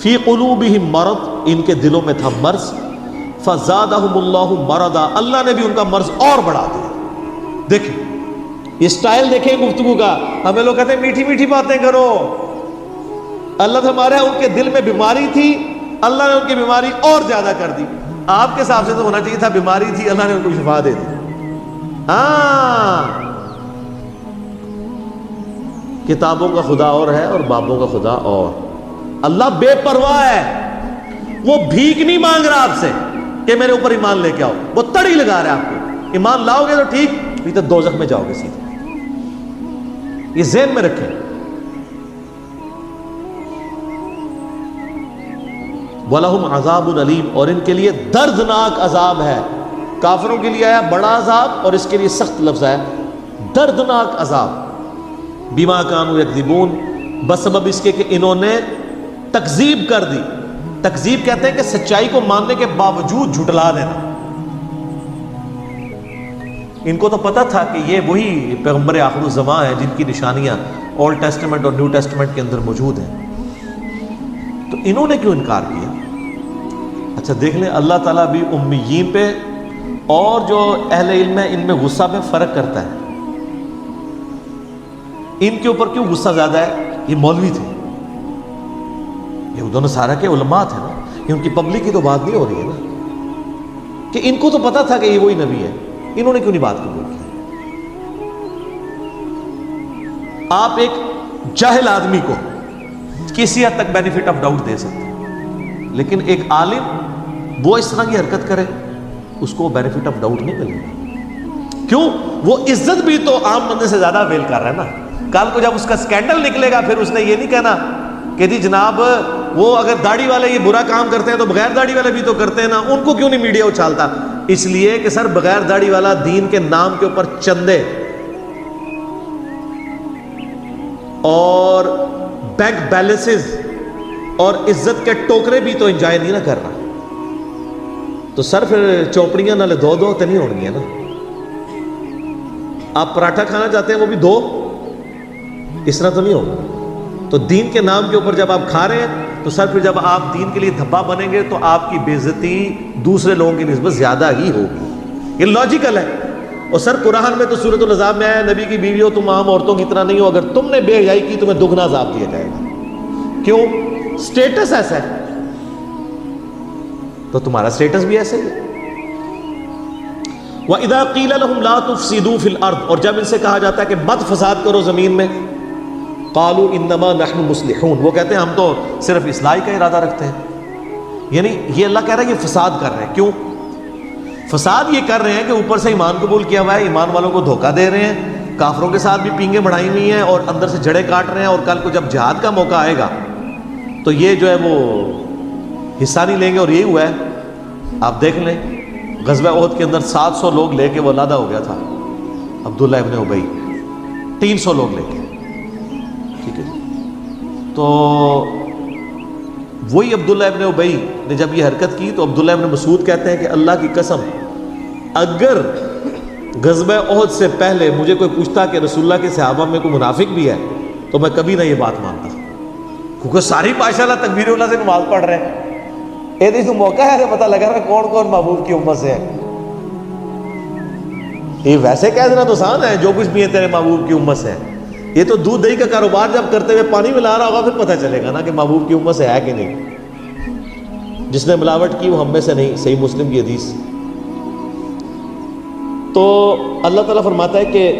فی قلوبہم مرض، ان کے دلوں میں تھا مرض، فزادہم اللہ مرضا، اللہ نے بھی ان کا مرض اور بڑھا دیا۔ دیکھیں یہ سٹائل دیکھیں گفتگو کا، ہمیں لوگ کہتے ہیں میٹھی میٹھی باتیں کرو، اللہ تو ہمارے ان کے دل میں بیماری تھی، اللہ نے ان کی بیماری اور زیادہ کر دی۔ آپ کے حساب سے تو ہونا چاہیے تھا بیماری تھی، اللہ نے ان کو شفا دے دی۔ ہاں، کتابوں کا خدا اور ہے اور بابوں کا خدا اور۔ اللہ بے پرواہ ہے، وہ بھیک نہیں مانگ رہا آپ سے کہ میرے اوپر ایمان لے کے آؤ، وہ تڑی لگا رہا ہے آپ کو، ایمان لاؤ گے تو ٹھیک، نہیں تو دوزخ میں جاؤ گے سیدھے۔ یہ ذہن میں رکھیں۔ وَلَهُمْ عَذَابٌ عَلِيمٌ، اور ان کے لیے دردناک عذاب ہے۔ کافروں کے لیے آیا بڑا عذاب اور اس کے لیے سخت لفظ ہے دردناک عذاب۔ بِمَا كَانُوا يَكْذِبُونَ، بسبب اس کے کہ انہوں نے تکذیب کر دی۔ تکذیب کہتے ہیں کہ سچائی کو ماننے کے باوجود جھٹلا دینا۔ ان کو تو پتہ تھا کہ یہ وہی پیغمبر آخر الزمان ہیں جن کی نشانیاں اولڈ ٹیسٹمنٹ اور نیو ٹیسٹمنٹ کے اندر موجود ہیں، تو انہوں نے کیوں انکار کیا؟ اچھا دیکھ لیں، اللہ تعالیٰ بھی امیین پہ اور جو اہل علم ہے ان میں غصہ میں فرق کرتا ہے۔ ان کے اوپر کیوں غصہ زیادہ ہے؟ یہ مولوی تھے، یہ دونوں سارا کے علماء تھے نا، یہ ان کی پبلک کی تو بات نہیں ہو رہی ہے نا، کہ ان کو تو پتا تھا کہ یہ وہی نبی ہے، انہوں نے کیوں نہیں بات قبول کی؟ آپ ایک جاہل آدمی کو کسی حد تک بینیفٹ آف ڈاؤٹ دے سکتے ہیں، لیکن ایک عالم وہ اس طرح کی حرکت کرے اس کو بینیفٹ آف ڈاؤٹ نہیں ملے گا۔ کیوں؟ وہ عزت بھی تو عام بندے سے زیادہ ویل کر رہا ہے نا۔ کل کو جب اس کا سکینڈل نکلے گا پھر اس نے یہ نہیں کہنا کہ جی جناب وہ اگر داڑھی والے یہ برا کام کرتے ہیں تو بغیر داڑھی والے بھی تو کرتے ہیں نا، ان کو کیوں نہیں میڈیا اچھالتا؟ اس لیے کہ سر بغیر داڑھی والا دین کے نام کے اوپر چندے اور بینک بیلنسز اور عزت کے ٹوکرے بھی تو انجوائے نہیں نہ کر رہا، تو سر پھر چوپڑیاں نالے دو دو تو نہیں ہونگی ہے نا۔ آپ پراٹھا کھانا چاہتے ہیں وہ بھی دو، اس طرح تو نہیں ہوگا۔ تو دین کے نام کے اوپر جب آپ کھا رہے ہیں تو سر پھر جب آپ دین کے لیے دھبا بنیں گے تو آپ کی بے عزتی دوسرے لوگوں کی نسبت زیادہ ہی ہوگی۔ یہ لاجیکل ہے۔ اور سر قرآن میں تو سورۃ الاحزاب میں آیا نبی کی بیوی ہو تم عام عورتوں کی طرح نہیں ہو، اگر تم نے بے حیائی کی تمہیں دگنا عذاب دیا جائے گا۔ کیوں؟ سٹیٹس ایسا ہے، تو تمہارا سٹیٹس بھی ایسا ہی ہے۔ وَإِذَا قِيلَ لَهُمْ لَا تُفْسِدُوا فِي الْأَرْضِ، اور جب ان سے کہا جاتا ہے کہ مت فساد کرو زمین میں، قالوا انما نحن مصلحون، وہ کہتے ہیں ہم تو صرف اصلاح کا ارادہ رکھتے ہیں۔ یعنی یہ اللہ کہہ رہا ہے یہ فساد کر رہے ہیں۔ کیوں فساد یہ کر رہے ہیں؟ کہ اوپر سے ایمان قبول کیا ہوا ہے، ایمان والوں کو دھوکہ دے رہے ہیں، کافروں کے ساتھ بھی پینگیں بڑھائی ہوئی ہیں اور اندر سے جڑیں کاٹ رہے ہیں، اور کل کو جب جہاد کا موقع آئے گا تو یہ جو ہے وہ حصہ نہیں لیں گے۔ اور یہی ہوا ہے، آپ دیکھ لیں غزوہ احد کے اندر 700 لوگ لے کے وہ لادہ ہو گیا تھا عبداللہ ابن ابی، 300 لوگ لے کے، ٹھیک ہے۔ تو وہی عبداللہ ابن ابی نے جب یہ حرکت کی تو عبداللہ ابن مسعود کہتے ہیں کہ اللہ کی قسم اگر غزوہ احد سے پہلے مجھے کوئی پوچھتا کہ رسول اللہ کے صحابہ میں کوئی منافق بھی ہے تو میں کبھی نہ یہ بات مانتا، کیونکہ ساری ماشاءاللہ تکبیر اللہ سے نماز پڑھ رہے ہیں۔ یہ تو موقع ہے پتہ لگا رہا کون کون محبوب کی امت سے ہے۔ یہ ویسے کہہ دینا تو آسان ہے جو کچھ بھی ہے تیرے محبوب کی امت سے ہے، یہ تو دودھ دہی کا کاروبار جب کرتے ہوئے پانی ملا رہا ہوگا پھر پتہ چلے گا نا کہ محبوب کی امت سے ہے کہ نہیں۔ جس نے ملاوٹ کی وہ ہم میں سے نہیں، صحیح مسلم کی حدیث۔ تو اللہ تعالیٰ فرماتا ہے کہ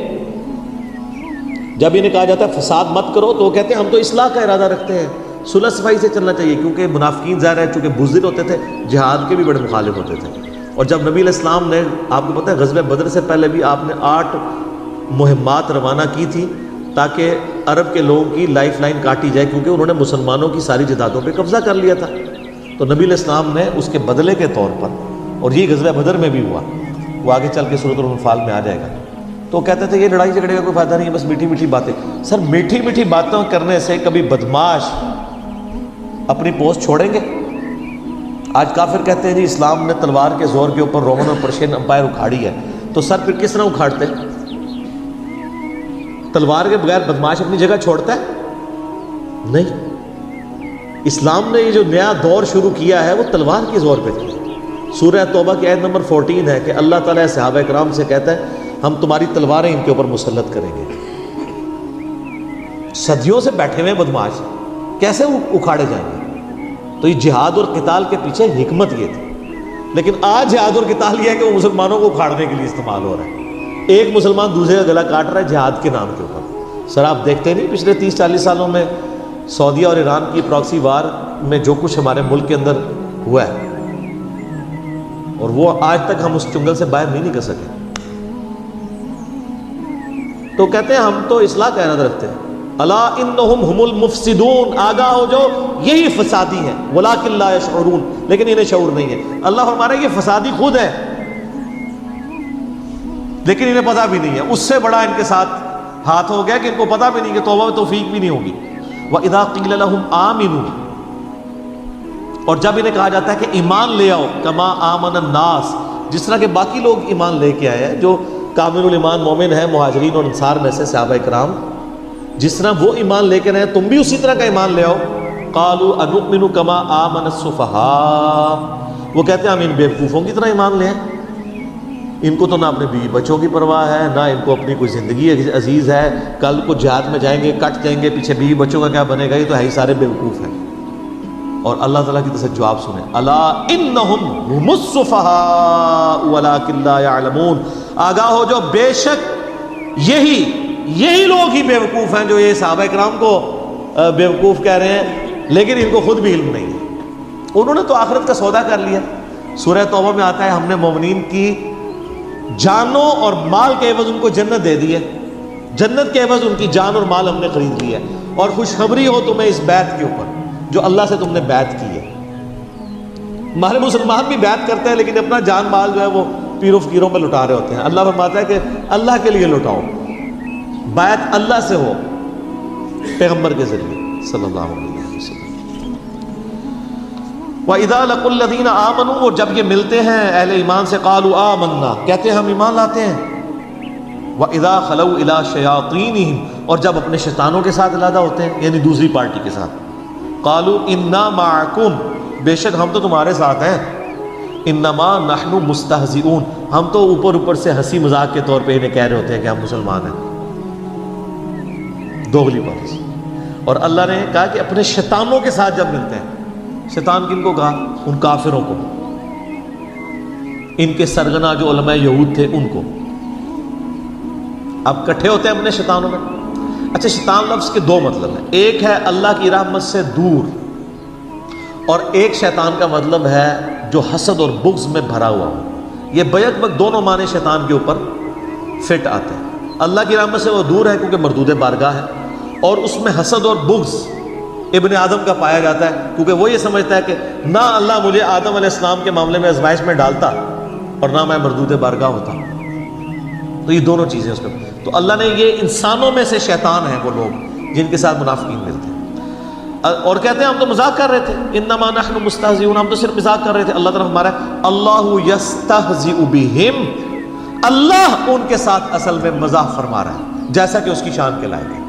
جب انہیں کہا جاتا ہے فساد مت کرو تو وہ کہتے ہیں ہم تو اصلاح کا ارادہ رکھتے ہیں، صلح صفائی سے چلنا چاہیے، کیونکہ منافقین ظاہر ہے چونکہ بزدل ہوتے تھے، جہاد کے بھی بڑے مخالف ہوتے تھے۔ اور جب نبی علیہ السلام نے، آپ کو پتہ ہے غزوہ بدر سے پہلے بھی آپ نے 8 مہمات روانہ کی تھی تاکہ عرب کے لوگوں کی لائف لائن کاٹی جائے، کیونکہ انہوں نے مسلمانوں کی ساری جائیدادوں پہ قبضہ کر لیا تھا۔ تو نبی علیہ السلام نے اس کے بدلے کے طور پر، اور یہ غزوہ بدر میں بھی ہوا، وہ آگے چل کے سورۃ الانفال میں آ جائے گا، تو کہتے تھے یہ لڑائی جھگڑے کا کوئی فائدہ نہیں ہے، بس میٹھی میٹھی باتیں۔ سر میٹھی میٹھی باتیں کرنے سے کبھی بدماش اپنی پوسٹ چھوڑیں گے؟ آج کافر کہتے ہیں جی اسلام نے تلوار کے زور کے اوپر رومن اور پرشین امپائر اکھاڑی ہے، تو سر پھر کس طرح اکھاڑتے؟ تلوار کے بغیر بدماش اپنی جگہ چھوڑتا ہے؟ نہیں۔ اسلام نے یہ جو نیا دور شروع کیا ہے وہ تلوار کے زور پہ کیا۔ سورہ توبہ کی آیت نمبر 14 ہے کہ اللہ تعالیٰ صحابہ کرام سے کہتا ہے ہم تمہاری تلواریں ان کے اوپر مسلط کریں گے۔ صدیوں سے بیٹھے ہوئے بدماش کیسے اکھاڑے جائیں گے؟ تو یہ جہاد اور قتال کے پیچھے حکمت یہ تھی۔ لیکن آج جہاد اور قتال یہ ہے کہ وہ مسلمانوں کو اکھاڑنے کے لیے استعمال ہو رہا ہے۔ ایک مسلمان دوسرے کا گلا کاٹ رہا ہے جہاد کے نام کے اوپر۔ سر آپ دیکھتے نہیں پچھلے 30-40 سالوں میں سعودیہ اور ایران کی پراکسی وار میں جو کچھ ہمارے ملک کے اندر ہوا ہے، اور وہ آج تک ہم اس چنگل سے باہر نہیں نکل سکے۔ تو کہتے ہیں ہم تو اصلاح کا ارادہ رکھتے ہیں۔ الا انہم ہم المفسدون، آگاہ ہو جو یہی فسادی ہیں، ولکن لا یشعرون، لیکن انہیں شعور نہیں ہے۔ اللہ فرما رہا ہے یہ فسادی خود ہے لیکن انہیں پتہ بھی نہیں ہے۔ اس سے بڑا ان کے ساتھ ہاتھ ہو گیا کہ ان کو پتہ بھی نہیں کہ توبہ و توفیق بھی نہیں ہوگی۔ وَإِذَا قِيلَ لَهُمْ آمِنُوا، اور جب انہیں کہا جاتا ہے کہ ایمان لے آؤ، کما آمن الناس، جس طرح کہ باقی لوگ ایمان لے کے آئے ہیں جو کامل الایمان مومن ہیں مہاجرین اور انصار میں سے صحابہ کرام، جس طرح وہ ایمان لے کے رہے تم بھی اسی طرح کا ایمان لے آؤ۔ قالوا انؤمن کما آمن السفہاء، وہ کہتے ہیں ہم ان بیوقوفوں کی طرح ایمان لیں، ان کو تو نہ اپنے بیوی بچوں کی پرواہ ہے، نہ ان کو اپنی کوئی زندگی عزیز ہے، کل کو جہاد میں جائیں گے کٹ جائیں گے، پیچھے بیوی بچوں کا کیا بنے گا، یہ تو ہے ہی سارے بیوقوف ہیں۔ اور اللہ تعالیٰ کی طرف سے جواب سنیں، الا انہم هم السفہاء ولکن لا یعلمون، آگاہ ہو جو بے شک یہی لوگ ہی بیوقوف ہیں جو یہ صحابہ کرام کو بیوقوف کہہ رہے ہیں، لیکن ان کو خود بھی علم نہیں ہے۔ انہوں نے تو آخرت کا سودا کر لیا۔ سورہ توبہ میں آتا ہے ہم نے مومنین کی جانوں اور مال کے عوض ان کو جنت دے دی ہے، جنت کے عوض ان کی جان اور مال ہم نے خرید لیا ہے، اور خوشخبری ہو تمہیں اس بیعت کے اوپر جو اللہ سے تم نے بیعت کی ہے۔ ہمارے مسلمان بھی بیعت کرتے ہیں لیکن اپنا جان مال جو ہے وہ پیر و فقیروں پہ لٹا رہے ہوتے ہیں۔ اللہ فرماتا ہے کہ اللہ کے لیے لٹاؤ، بیعت اللہ سے ہو پیغمبر کے ذریعے صلی اللہ علیہ وسلم۔ وَإِذَا لَقُوا الَّذِينَ آمَنُوا، اور جب یہ ملتے ہیں اہل ایمان سے، قالوا آمنا، کہتے ہیں ہم ایمان لاتے ہیں۔ وَإِذَا خَلَوْا إِلَىٰ شَيَاطِينِهِمْ، اور جب اپنے شیطانوں کے ساتھ علیحدہ ہوتے ہیں یعنی دوسری پارٹی کے ساتھ، قالوا إِنَّا مَعَكُمْ، بے شک ہم تو تمہارے ساتھ ہیں، إِنَّمَا نَحْنُ مُسْتَهْزِئُونَ، ہم تو اوپر سے ہنسی مذاق کے طور پہ انہیں کہہ رہے ہوتے ہیں کہ ہم مسلمان ہیں۔ دوغلی پالیسی۔ اور اللہ نے کہا کہ اپنے شیطانوں کے ساتھ جب ملتے ہیں، شیطان کن کو کہا؟ ان کافروں کو، ان کے سرغنہ جو علماء یہود تھے ان کو۔ اب کٹھے ہوتے ہیں اپنے شیطانوں میں۔ اچھا، شیطان لفظ کے دو مطلب ہیں، ایک ہے اللہ کی رحمت سے دور، اور ایک شیطان کا مطلب ہے جو حسد اور بغض میں بھرا ہوا ہو۔ یہ بیک وقت دونوں معنی شیطان کے اوپر فٹ آتے ہیں۔ اللہ کی رحمت سے وہ دور ہے کیونکہ مردود بارگاہ ہے، اور اس میں حسد اور بغض ابن آدم کا پایا جاتا ہے کیونکہ وہ یہ سمجھتا ہے کہ نہ اللہ مجھے آدم علیہ السلام کے معاملے میں آزمائش میں ڈالتا اور نہ میں مردود بارگاہ ہوتا۔ تو یہ دونوں چیزیں اس میں، تو اللہ نے یہ انسانوں میں سے شیطان ہیں وہ لوگ جن کے ساتھ منافقین ملتے ہیں، اور کہتے ہیں ہم تو مذاق کر رہے تھے، انما نحن مستہزئون، ہم تو صرف مذاق کر رہے تھے۔ اللہ تعالیٰ ہمارا اللہ یستہزئ بہم، اللہ ان کے ساتھ اصل میں مزاح فرما رہا ہے جیسا کہ اس کی شان کے لائق ہے۔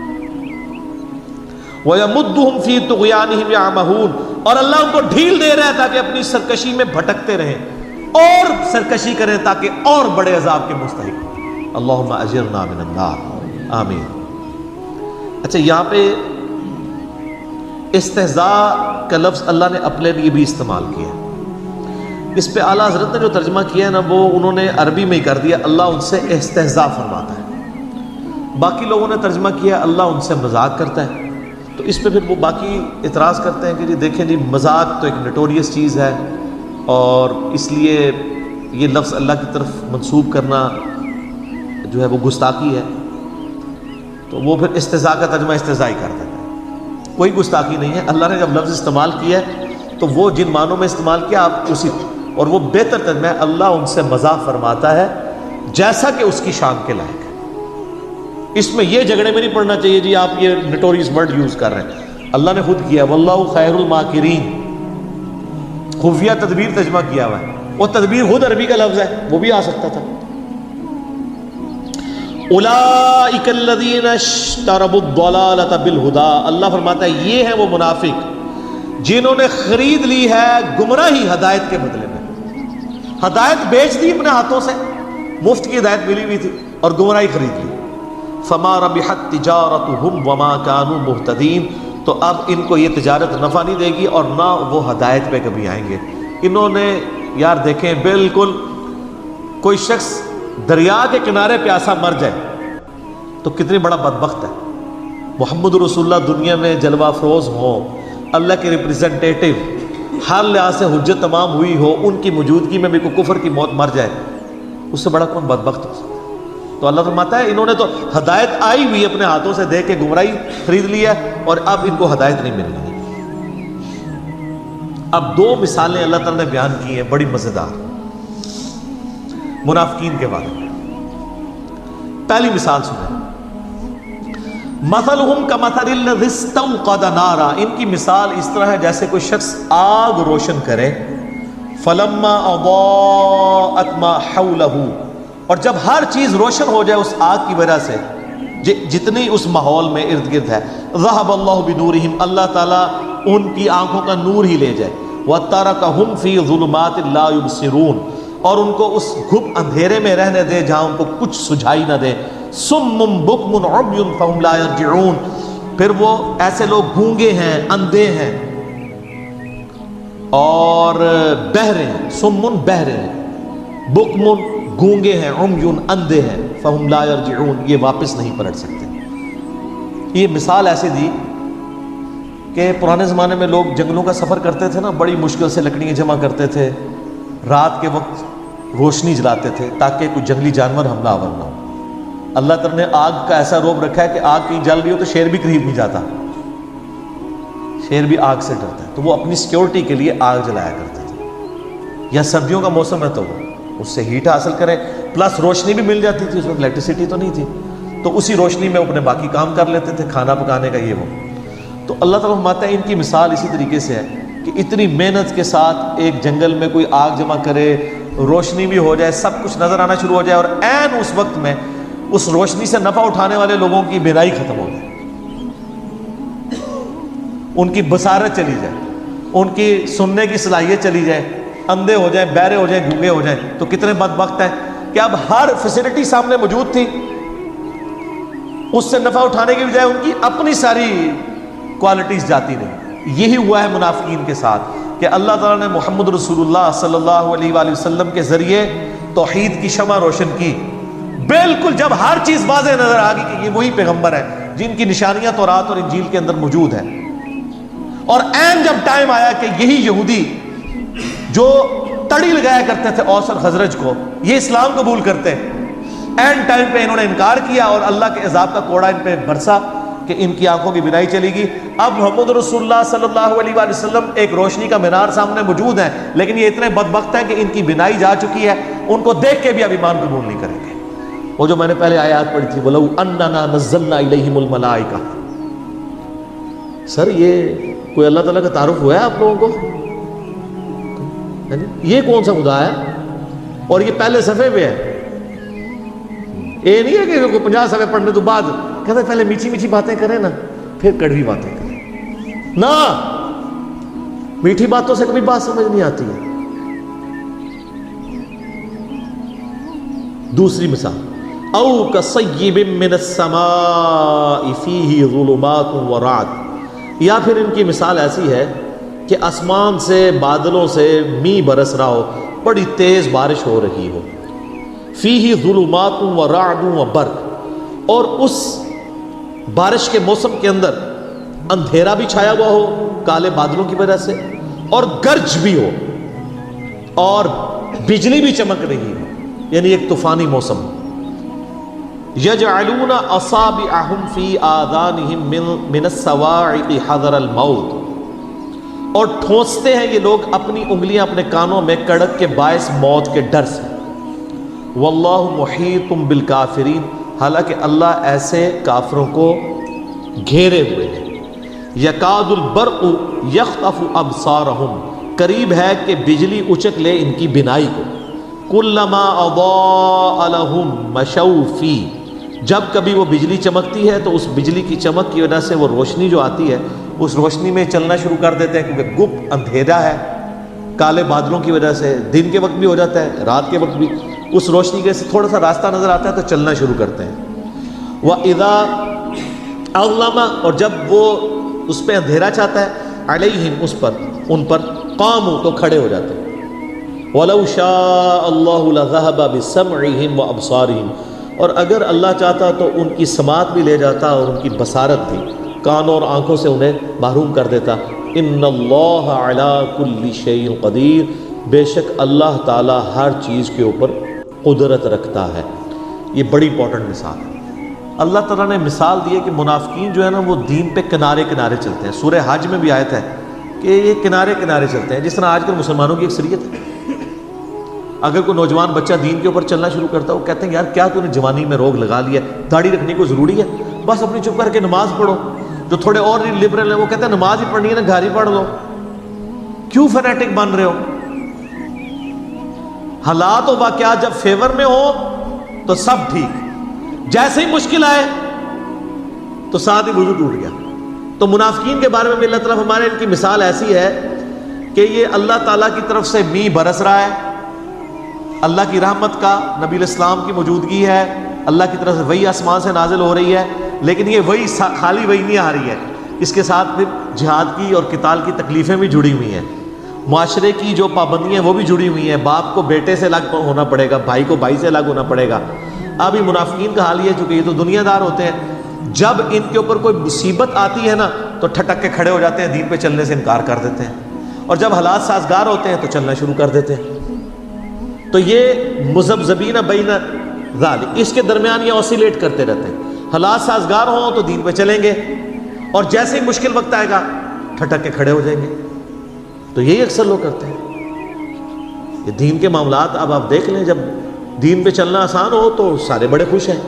وَيَمُدُّهُمْ فِي طُغْيَانِهِمْ يَعْمَهُونَ، اور اللہ ان کو ڈھیل دے رہا ہے تاکہ اپنی سرکشی میں بھٹکتے رہیں اور سرکشی کریں تاکہ اور بڑے عذاب کے مستحق ہوں۔ اللہم اجرنا من النار، آمین۔ اچھا، یہاں پہ استہزاء کا لفظ اللہ نے اپنے لیے بھی استعمال کیا، اس پہ اعلیٰ حضرت نے جو ترجمہ کیا ہے نا وہ انہوں نے عربی میں ہی کر دیا، اللہ ان سے استہزاء فرماتا ہے۔ باقی لوگوں نے ترجمہ کیا اللہ ان سے مذاق کرتا ہے، تو اس پہ پھر وہ باقی اعتراض کرتے ہیں کہ جی دیکھیں جی مذاق تو ایک نٹوریس چیز ہے، اور اس لیے یہ لفظ اللہ کی طرف منسوب کرنا جو ہے وہ گستاخی ہے، تو وہ پھر استہزاء کا ترجمہ استہزاء ہی کر دیتے ہیں۔ کوئی گستاخی نہیں ہے، اللہ نے جب لفظ استعمال کیا ہے تو وہ جن معنوں میں استعمال کیا آپ اسی، اور وہ بہتر ترجمہ ہے اللہ ان سے مزاح فرماتا ہے جیسا کہ اس کی شان کے لائق ہے۔ اس میں یہ جھگڑے میں نہیں پڑنا چاہیے جی آپ یہ نٹوریس ورڈ یوز کر رہے ہیں، اللہ نے خود کیا واللہ خیر الماکرین، خفیہ تدبیر ترجمہ کیا ہوا ہے، وہ تدبیر خود عربی کا لفظ ہے، وہ بھی آ سکتا تھا۔ اولئک الذین اشتروا الضلالۃ بالہدی، اللہ فرماتا ہے یہ ہیں وہ منافق جنہوں نے خرید لی ہے گمراہی ہدایت کے بدلے میں. ہدایت بیچ دی اپنے ہاتھوں سے، مفت کی ہدایت ملی ہوئی تھی، اور گمراہی خرید لی. فما ربحت تجارتهم وما كانوا مهتدين. تو اب ان کو یہ تجارت نفع نہیں دے گی اور نہ وہ ہدایت پہ کبھی آئیں گے. انہوں نے یار دیکھیں، بالکل کوئی شخص دریا کے کنارے پیاسا مر جائے تو کتنی بڑا بدبخت ہے. محمد رسول اللہ دنیا میں جلوہ افروز ہوں، اللہ کے ریپریزنٹیٹو، ہر لحاظ سے حجت تمام ہوئی ہو، ان کی موجودگی میں بھی کوئی کفر کی موت مر جائے، اس سے بڑا کون بدبخت ہو سکتا ہے؟ تو اللہ فرماتا ہے انہوں نے تو ہدایت آئی ہوئی اپنے ہاتھوں سے دے کے گمراہی خرید لی ہے، اور اب ان کو ہدایت نہیں مل رہی. اب دو مثالیں اللہ تعالیٰ نے بیان کی ہیں بڑی مزیدار منافقین کے بارے میں. پہلی مثال سنیں، مثلہم کمثل الذی استوقد نارا. ان کی مثال اس طرح ہے جیسے کوئی شخص آگ روشن کرے، فلما اضاءت ما حولہ، اور جب ہر چیز روشن ہو جائے اس آگ کی وجہ سے جتنی اس ماحول میں ارد گرد ہے، ذہب اللہ بنورہم، اللہ تعالیٰ ان کی آنکھوں کا نور ہی لے جائے، وترکہم فی ظلمات لا یبصرون، اور ان کو اس گھپ اندھیرے میں رہنے دے جہاں ان کو کچھ سجھائی نہ دے. صم بکم عمی فہم لا یرجعون، پھر وہ ایسے لوگ گونگے ہیں، اندھے ہیں اور بہرے ہیں. سمن بہرے ہیں، بکم گونگے ہیں، عمی اندھے ہیں، فہم لا یرجعون یہ واپس نہیں پلٹ سکتے. یہ مثال ایسے دی کہ پرانے زمانے میں لوگ جنگلوں کا سفر کرتے تھے نا، بڑی مشکل سے لکڑیاں جمع کرتے تھے، رات کے وقت روشنی جلاتے تھے تاکہ کوئی جنگلی جانور حملہ آور نہ ہو. اللہ تعالیٰ نے آگ کا ایسا روب رکھا ہے کہ آگ کہیں جل رہی ہو تو شیر بھی قریب نہیں جاتا، شیر بھی آگ سے ڈرتا ہے، تو وہ اپنی سیکیورٹی کے لیے آگ جلایا کرتے تھے. یا سردیوں کا موسم ہے تو وہ اس سے ہیٹ حاصل کریں، پلس روشنی بھی مل جاتی تھی، اس وقت الیکٹریسٹی تو نہیں تھی، تو اسی روشنی میں اپنے باقی کام کر لیتے تھے، کھانا پکانے کا یہ وہ. تو اللہ تعالیٰ فرماتا ہے ان کی مثال اسی طریقے سے ہے کہ اتنی محنت کے ساتھ ایک جنگل میں کوئی آگ جمع کرے، روشنی بھی ہو جائے، سب کچھ نظر آنا شروع ہو جائے، اور عین اس وقت میں اس روشنی سے نفع اٹھانے والے لوگوں کی بینائی ختم ہو جائے، ان کی بصارت چلی جائے، ان کی سننے کی صلاحیت چلی جائے، اندھے ہو جائیں، بہرے ہو جائیں، گونگے ہو جائیں. تو کتنے بدبخت ہیں کہ اب ہر فیسلٹی سامنے موجود تھی، اس سے نفع اٹھانے کی بجائے ان کی اپنی ساری کوالٹیز جاتی رہی. یہی ہوا ہے منافقین کے ساتھ کہ اللہ تعالیٰ نے محمد رسول اللہ صلی اللہ علیہ وآلہ وسلم کے ذریعے توحید کی شمع روشن کی. بالکل جب ہر چیز واضح نظر آ گئی کہ یہ وہی پیغمبر ہے جن کی نشانیاں تورات اور انجیل کے اندر موجود ہیں، اور عین جب ٹائم آیا کہ یہی یہودی جو تڑی لگایا کرتے تھے اوس اور خزرج کو، یہ اسلام قبول کرتے، عین ٹائم پہ انہوں نے انکار کیا اور اللہ کے عذاب کا کوڑا ان پہ برسا کہ ان کی آنکھوں کی بینائی چلی گئی. اب محمد رسول اللہ صلی اللہ علیہ وآلہ وسلم ایک روشنی کا مینار سامنے موجود ہے، لیکن یہ اتنے بدبخت ہیں کہ ان کی بینائی جا چکی ہے، ان کو دیکھ کے بھی اب ایمان قبول نہیں کریں گے. وہ جو میں نے پہلے آیات پڑھی تھی، وَلَوْ أَنَّنَا نَزَّلْنَا إِلَيْهِمُ الْمَلَائِكَةَ. سر یہ کوئی اللہ تعالیٰ کا تعارف ہوا ہے آپ لوگوں کو؟ یہ کون سا خدا ہے؟ اور یہ پہلے صفحے پہ ہے. یہ نہیں ہے کہ کوئی 50 صفحے پڑھنے تو بعد کہتے ہیں پہلے میٹھی میٹھی باتیں کریں نا پھر کڑوی باتیں کریں. نہ، میٹھی باتوں سے کبھی بات سمجھ نہیں آتی ہے. دوسری مثال، او کصیب من السماء فیہ ظلمات ورعد. یا پھر ان کی مثال ایسی ہے کہ آسمان سے بادلوں سے می برس رہا ہو، بڑی تیز بارش ہو رہی ہو، فیہ ظلمات ورعد وبرق، اور اس بارش کے موسم کے اندر اندھیرا بھی چھایا ہوا ہو کالے بادلوں کی وجہ سے، اور گرج بھی ہو اور بجلی بھی چمک رہی ہو، یعنی ایک طوفانی موسم. یجعلون اصابعہم فی آذانہم من الصواعق حذر الموت. اور ٹھونستے ہیں یہ لوگ اپنی انگلیاں اپنے کانوں میں کڑک کے باعث موت کے ڈر سے. واللہ محیط بالکافرین. حالانکہ اللہ ایسے کافروں کو گھیرے ہوئے ہیں. یکاد البرق یخطف ابصارہم. قریب ہے کہ بجلی اچک لے ان کی بینائی کو. کلما اضاء لہم مشوا فیہ. جب کبھی وہ بجلی چمکتی ہے تو اس بجلی کی چمک کی وجہ سے وہ روشنی جو آتی ہے اس روشنی میں چلنا شروع کر دیتے ہیں، کیونکہ گپ اندھیرا ہے کالے بادلوں کی وجہ سے، دن کے وقت بھی ہو جاتا ہے رات کے وقت بھی، اس روشنی کے سے تھوڑا سا راستہ نظر آتا ہے تو چلنا شروع کرتے ہیں۔ وَإِذَا أَظْلَمَ، اور جب وہ اس پہ اندھیرا چاہتا ہے، علیہم، اس پر، ان پر، قاموا، تو کھڑے ہو جاتے ہیں۔ وَلَوْ شَاءَ اللَّهُ لَذَهَبَ بِسَمْعِهِمْ وَأَبْصَارِهِمْ، اور اگر اللہ چاہتا تو ان کی سماعت بھی لے جاتا اور ان کی بصارت بھی، کانوں اور آنکھوں سے انہیں محروم کر دیتا۔ ان اللہ علی کل شیء قدیر، بے شک اللہ تعالی ہر چیز کے اوپر قدرت رکھتا ہے۔ یہ بڑی امپورٹنٹ مثال ہے۔ اللہ تعالیٰ نے مثال دی ہے کہ منافقین جو ہے نا وہ دین پہ کنارے کنارے چلتے ہیں۔ سورہ حج میں بھی آیت ہے کہ یہ کنارے کنارے چلتے ہیں، جس طرح آج کل مسلمانوں کی اکثریت ہے۔ اگر کوئی نوجوان بچہ دین کے اوپر چلنا شروع کرتا ہے، وہ کہتے ہیں یار کیا تو نے جوانی میں روگ لگا لیا، داڑھی رکھنے کو ضروری ہے، بس اپنی چپ کر کے نماز پڑھو۔ جو تھوڑے اور لبرل ہیں وہ کہتے ہیں نماز ہی پڑھنی ہے نا، گھر ہی پڑھ لو، کیوں فنیٹک بن رہے ہو؟ حالات و واقعات جب فیور میں ہو تو سب ٹھیک، جیسے ہی مشکل آئے تو ساتھ ہی وضو ٹوٹ گیا۔ تو منافقین کے بارے میں اللہ تعالیٰ ہمارے ان کی مثال ایسی ہے کہ یہ اللہ تعالیٰ کی طرف سے می برس رہا ہے، اللہ کی رحمت کا، نبی الاسلام کی موجودگی ہے، اللہ کی طرف سے وحی آسمان سے نازل ہو رہی ہے، لیکن یہ وحی خالی وحی نہیں آ رہی ہے، اس کے ساتھ پھر جہاد کی اور قتال کی تکلیفیں بھی جڑی ہوئی ہیں، معاشرے کی جو پابندیاں ہیں وہ بھی جڑی ہوئی ہیں، باپ کو بیٹے سے الگ ہونا پڑے گا، بھائی کو بھائی سے الگ ہونا پڑے گا۔ اب یہ منافقین کا حال یہ ہے، چونکہ یہ تو دنیا دار ہوتے ہیں، جب ان کے اوپر کوئی مصیبت آتی ہے نا تو ٹھٹک کے کھڑے ہو جاتے ہیں، دین پہ چلنے سے انکار کر دیتے ہیں، اور جب حالات سازگار ہوتے ہیں تو چلنا شروع کر دیتے ہیں۔ تو یہ مذبذبین بین ذالک، اس کے درمیان یہ اوسیلیٹ کرتے رہتے ہیں، حالات سازگار ہوں تو دین پہ چلیں گے، اور جیسے ہی مشکل وقت آئے گا ٹھٹک کے کھڑے ہو جائیں گے۔ تو یہی اکثر لوگ کرتے ہیں۔ یہ دین کے معاملات اب آپ دیکھ لیں، جب دین پہ چلنا آسان ہو تو سارے بڑے خوش ہیں،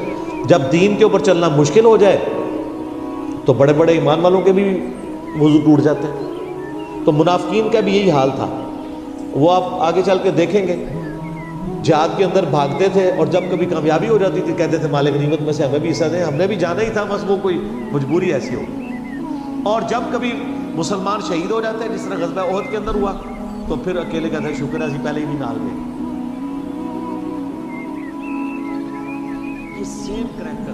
جب دین کے اوپر چلنا مشکل ہو جائے تو بڑے بڑے ایمان والوں کے بھی وضو ٹوٹ جاتے ہیں۔ تو منافقین کا بھی یہی حال تھا، وہ آپ آگے چل کے دیکھیں گے، جہاد کے اندر بھاگتے تھے، اور جب کبھی کامیابی ہو جاتی تھی کہتے تھے مال غنیمت میں سے ہمیں بھی حصہ دیں، ہم نے بھی جانا ہی تھا، بس وہ کوئی مجبوری ایسی ہو۔ اور جب کبھی مسلمان شہید ہو جاتے ہیں، جس طرح غزوہ احد کے اندر ہوا، تو پھر اکیلے کہتے ہیں شکر ہے اسی پہلے ہی نہیں نال گئے۔ یہ سیم کریکٹر